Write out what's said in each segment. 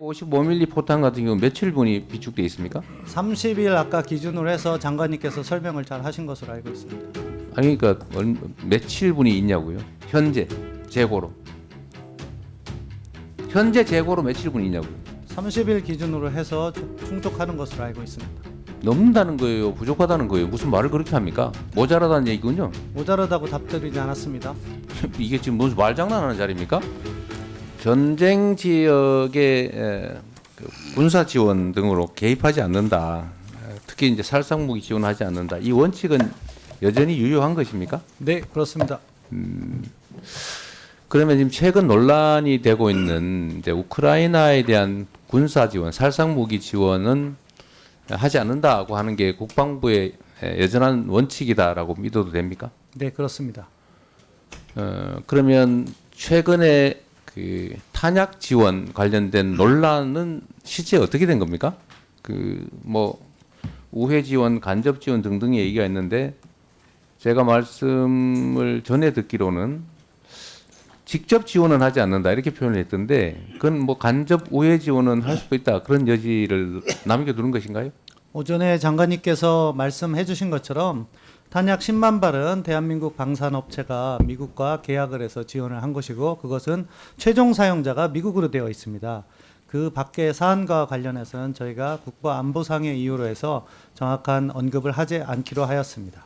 55mm 포탄 같은 경우 며칠 분이 비축돼 있습니까? 30일 아까 기준으로 해서 장관님께서 설명을 잘 하신 것으로 알고 있습니다. 아니 그러니까 며칠 분이 있냐고요? 현재 재고로. 현재 재고로 며칠 분이 있냐고요? 30일 기준으로 해서 충족하는 것으로 알고 있습니다. 넘는다는 거예요? 부족하다는 거예요? 무슨 말을 그렇게 합니까? 모자라다는 얘기군요. 모자라다고 답드리지 않았습니다. 이게 지금 무슨 말장난하는 자리입니까? 전쟁 지역의 그 군사 지원 등으로 개입하지 않는다. 특히 이제 살상무기 지원하지 않는다. 이 원칙은 여전히 유효한 것입니까? 네, 그렇습니다. 그러면 지금 최근 논란이 되고 있는 이제 우크라이나에 대한 군사 지원, 살상무기 지원은 하지 않는다고 하는 게 국방부의 여전한 원칙이다라고 믿어도 됩니까? 네, 그렇습니다. 그러면 최근에 그 탄약 지원 관련된 논란은 실제 어떻게 된 겁니까? 그 뭐 우회 지원, 간접 지원 등등의 얘기가 있는데 제가 말씀을 전에 듣기로는 직접 지원은 하지 않는다 이렇게 표현을 했던데 그건 뭐 간접 우회 지원은 할 수도 있다 그런 여지를 남겨두는 것인가요? 오전에 장관님께서 말씀해 주신 것처럼 탄약 10만 발은 대한민국 방산업체가 미국과 계약을 해서 지원을 한 것이고 그것은 최종 사용자가 미국으로 되어 있습니다. 그 밖의 사안과 관련해서는 저희가 국가안보상의 이유로 해서 정확한 언급을 하지 않기로 하였습니다.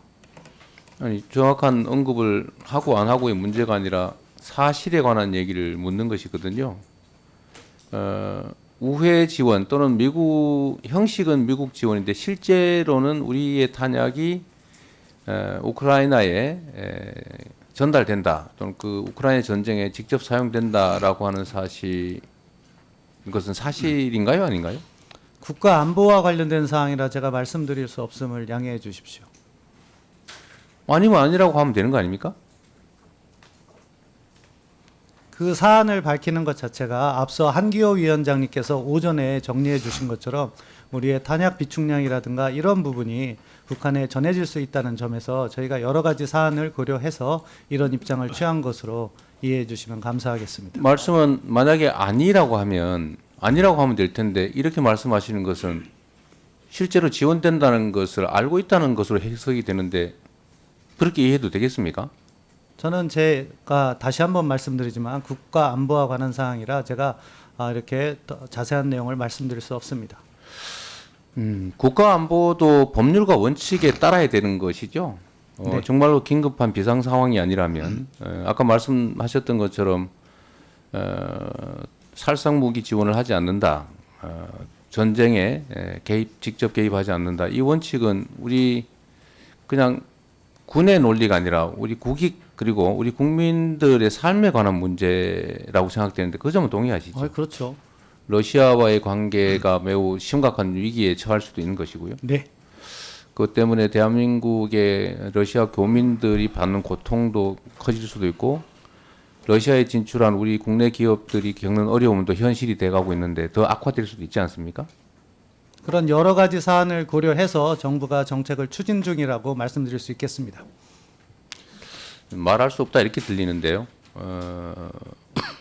아니 정확한 언급을 하고 안 하고의 문제가 아니라 사실에 관한 얘기를 묻는 것이거든요. 우회 지원 또는 미국 형식은 미국 지원인데 실제로는 우리의 탄약이 우크라이나에 전달된다 또는 그 우크라이나 전쟁에 직접 사용된다라고 하는 사실 이것은 사실인가요, 아닌가요? 국가 안보와 관련된 사항이라 제가 말씀드릴 수 없음을 양해해 주십시오. 아니면 아니라고 하면 되는 거 아닙니까? 그 사안을 밝히는 것 자체가 앞서 한기호 위원장님께서 오전에 정리해 주신 것처럼 우리의 탄약 비축량이라든가 이런 부분이 북한에 전해질 수 있다는 점에서 저희가 여러 가지 사안을 고려해서 이런 입장을 취한 것으로 이해해 주시면 감사하겠습니다. 말씀은 만약에 아니라고 하면 될 텐데 이렇게 말씀하시는 것은 실제로 지원된다는 것을 알고 있다는 것으로 해석이 되는데 그렇게 이해해도 되겠습니까? 저는 제가 다시 한번 말씀드리지만 국가 안보와 관한 사항이라 제가 이렇게 자세한 내용을 말씀드릴 수 없습니다. 국가 안보도 법률과 원칙에 따라야 되는 것이죠. 네. 정말로 긴급한 비상 상황이 아니라면 아까 말씀하셨던 것처럼 살상 무기 지원을 하지 않는다. 전쟁에 직접 개입하지 않는다. 이 원칙은 우리 그냥 군의 논리가 아니라 우리 국익 그리고 우리 국민들의 삶에 관한 문제라고 생각되는데 그 점은 동의하시죠? 그렇죠. 러시아와의 관계가 매우 심각한 위기에 처할 수도 있는 것이고요. 네. 그것 때문에 대한민국의 러시아 교민들이 받는 고통도 커질 수도 있고 러시아에 진출한 우리 국내 기업들이 겪는 어려움도 현실이 돼가고 있는데 더 악화될 수도 있지 않습니까? 그런 여러 가지 사안을 고려해서 정부가 정책을 추진 중이라고 말씀드릴 수 있겠습니다. 말할 수 없다 이렇게 들리는데요.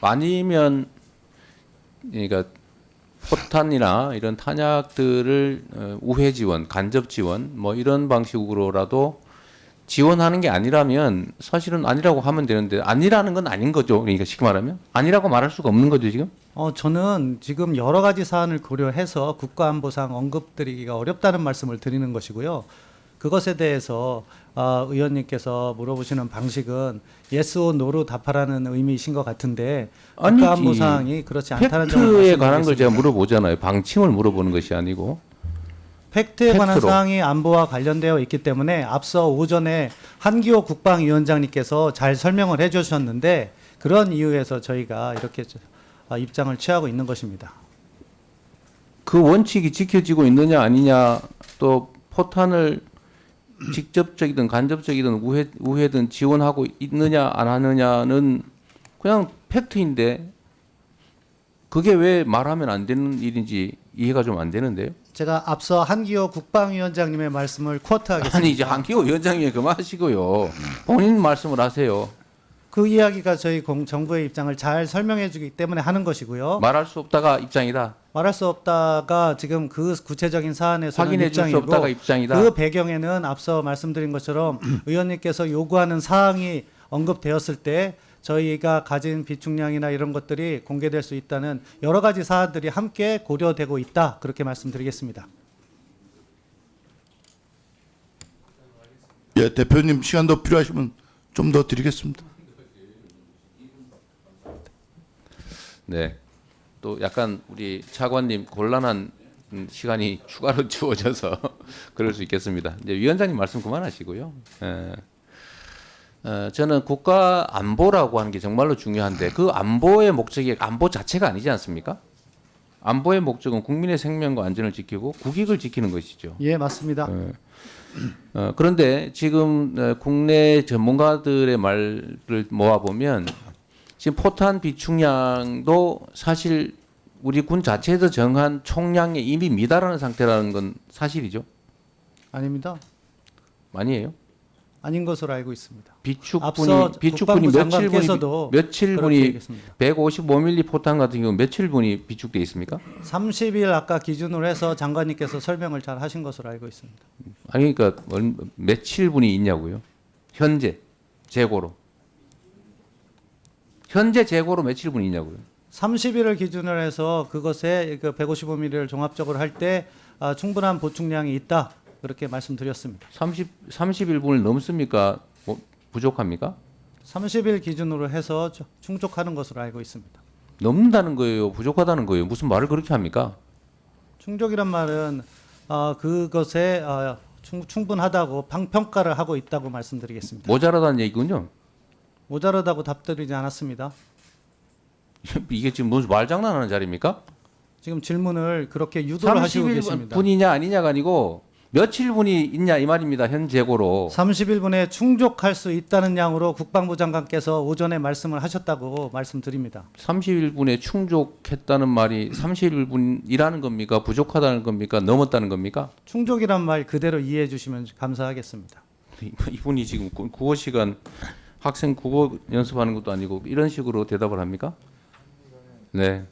아니면 그러니까 포탄이나 이런 탄약들을 우회 지원, 간접 지원 뭐 이런 방식으로라도 지원하는 게 아니라면 사실은 아니라고 하면 되는데 아니라는 건 아닌 거죠. 그러니까 쉽게 말하면 아니라고 말할 수가 없는 거죠 지금. 저는 지금 여러 가지 사안을 고려해서 국가안보상 언급드리기가 어렵다는 말씀을 드리는 것이고요. 그것에 대해서 의원님께서 물어보시는 방식은 yes or no로 답하라는 의미이신 것 같은데 국가안보상이 그렇지 않다는 점을 팩트에 관한 걸 제가 말씀드리겠습니다. 물어보잖아요. 방침을 물어보는 것이 아니고. 팩트에 관한 팩트로. 사항이 안보와 관련되어 있기 때문에 앞서 오전에 한기호 국방위원장님께서 잘 설명을 해주셨는데 그런 이유에서 저희가 이렇게 입장을 취하고 있는 것입니다. 그 원칙이 지켜지고 있느냐 아니냐 또 포탄을 직접적이든 간접적이든 우회든 지원하고 있느냐 안 하느냐는 그냥 팩트인데 그게 왜 말하면 안 되는 일인지 이해가 좀 안 되는데요. 제가 앞서 한기호 국방위원장님의 말씀을 쿼트하겠습니다. 아니 이제 한기호 위원장님 그만하시고요. 본인 말씀을 하세요. 그 이야기가 저희 정부의 입장을 잘 설명해 주기 때문에 하는 것이고요. 말할 수 없다가 입장이다. 말할 수 없다가 지금 그 구체적인 사안에서는 확인해 줄 수 입장이고 없다가 입장이다. 그 배경에는 앞서 말씀드린 것처럼 의원님께서 요구하는 사항이 언급되었을 때 저희가 가진 비축량이나 이런 것들이 공개될 수 있다는 여러 가지 사안들이 함께 고려되고 있다. 그렇게 말씀드리겠습니다. 예, 대표님 시간 더 필요하시면 좀 더 드리겠습니다. 네. 또 약간 우리 차관님 곤란한 시간이 추가로 주어져서 그럴 수 있겠습니다. 이제 위원장님 말씀 그만하시고요. 저는 국가 안보라고 하는 게 정말로 중요한데 그 안보의 목적이 안보 자체가 아니지 않습니까? 안보의 목적은 국민의 생명과 안전을 지키고 국익을 지키는 것이죠. 예, 맞습니다. 그런데 지금 국내 전문가들의 말을 모아보면 지금 포탄 비축량도 사실 우리 군 자체에서 정한 총량에 이미 미달하는 상태라는 건 사실이죠? 아닙니다. 아니에요? 아닌 것으로 알고 있습니다. 비축분이 앞서 국방부 장관께서도 며칠 그렇게 분이 얘기했습니다. 155mm 포탄 같은 경우 며칠 분이 비축돼 있습니까? 30일 아까 기준으로 해서 장관님께서 설명을 잘 하신 것으로 알고 있습니다. 아니 그러니까 며칠 분이 있냐고요? 현재 재고로. 현재 재고로 며칠 분이 있냐고요? 30일을 30일을 기준으로 해서 그것에 그 155mm를 종합적으로 할 때 충분한 보충량이 있다. 그렇게 말씀드렸습니다. 30일분을 넘습니까? 부족합니까? 30일 기준으로 해서 충족하는 것으로 알고 있습니다. 넘는다는 거예요? 부족하다는 거예요? 무슨 말을 그렇게 합니까? 충족이란 말은 그것에 충분하다고 평가를 하고 있다고 말씀드리겠습니다. 모자라다는 얘기군요. 모자르다고 답드리지 않았습니다. 이게 지금 무슨 말장난하는 자리입니까? 지금 질문을 그렇게 유도를 하시고 계십니다. 30일분이냐 아니냐가 아니고 며칠 분이 있냐 이 말입니다. 현 재고로. 30일분에 충족할 수 있다는 양으로 국방부 장관께서 오전에 말씀을 하셨다고 말씀드립니다. 30일분에 충족했다는 말이 30일분이라는 겁니까? 부족하다는 겁니까? 넘었다는 겁니까? 충족이란 말 그대로 이해해 주시면 감사하겠습니다. 이분이 지금 국어 시간 학생 국어 연습하는 것도 아니고 이런 식으로 대답을 합니까? 네.